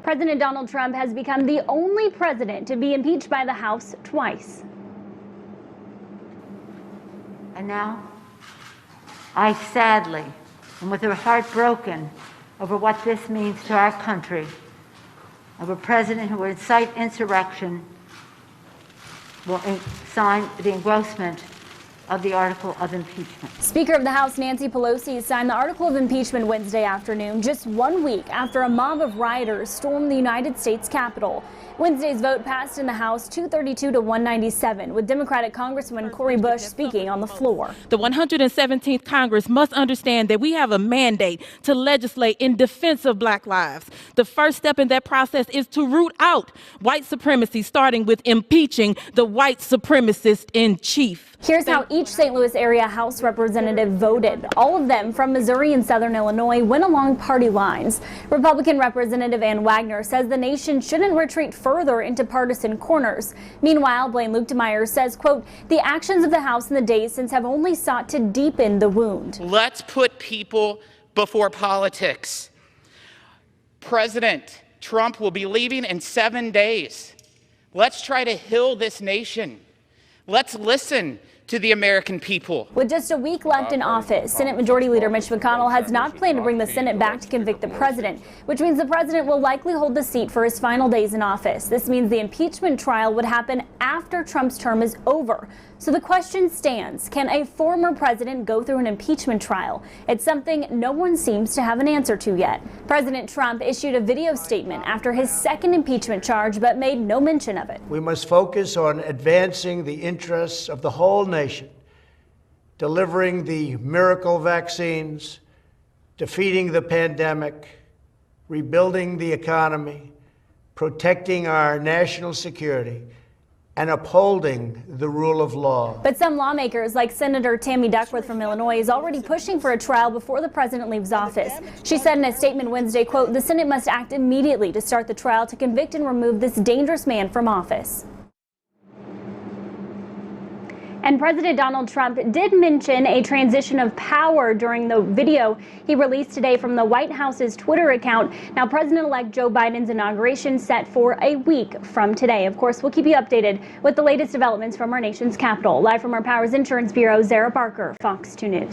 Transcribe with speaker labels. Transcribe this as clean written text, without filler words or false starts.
Speaker 1: President Donald Trump has become the only president to be impeached by the House twice.
Speaker 2: And now, I sadly, and with a heart broken over what this means to our country, of a president who would incite insurrection, will sign the engrossment of the article of impeachment.
Speaker 1: Speaker of the House Nancy Pelosi signed the article of impeachment Wednesday afternoon, just 1 week after a mob of rioters stormed the United States Capitol. Wednesday's vote passed in the House 232 to 197, with Democratic Congressman Cori Bush speaking on the floor.
Speaker 3: The 117th Congress must understand that we have a mandate to legislate in defense of Black lives. The first step in that process is to root out white supremacy, starting with impeaching the white supremacist in chief.
Speaker 1: Here's how each St. Louis area House representative voted. All of them from Missouri and Southern Illinois went along party lines. Republican Representative Ann Wagner says the nation shouldn't retreat further into partisan corners. Meanwhile, Blaine Luetkemeyer says, quote, the actions of the House in the days since have only sought to deepen the wound.
Speaker 4: Let's put people before politics. President Trump will be leaving in 7 days. Let's try to heal this nation. Let's listen to the American people.
Speaker 1: With just a week left in office, Senate Majority Leader Mitch McConnell has not planned to bring the Senate back to convict the president, which means the president will likely hold the seat for his final days in office. This means the impeachment trial would happen after Trump's term is over. So the question stands, can a former president go through an impeachment trial? It's something no one seems to have an answer to yet. President Trump issued a video statement after his second impeachment charge, but made no mention of it.
Speaker 5: We must focus on advancing the interests of the whole nation, delivering the miracle vaccines, defeating the pandemic, rebuilding the economy, protecting our national security, and upholding the rule of law.
Speaker 1: But some lawmakers, like Senator Tammy Duckworth from Illinois, is already pushing for a trial before the president leaves office. She said in a statement Wednesday, quote, the Senate must act immediately to start the trial to convict and remove this dangerous man from office. And President Donald Trump did mention a transition of power during the video he released today from the White House's Twitter account. Now, President-elect Joe Biden's inauguration set for a week from today. Of course, we'll keep you updated with the latest developments from our nation's capital. Live from our Powers Insurance Bureau, Zara Barker, Fox 2 News.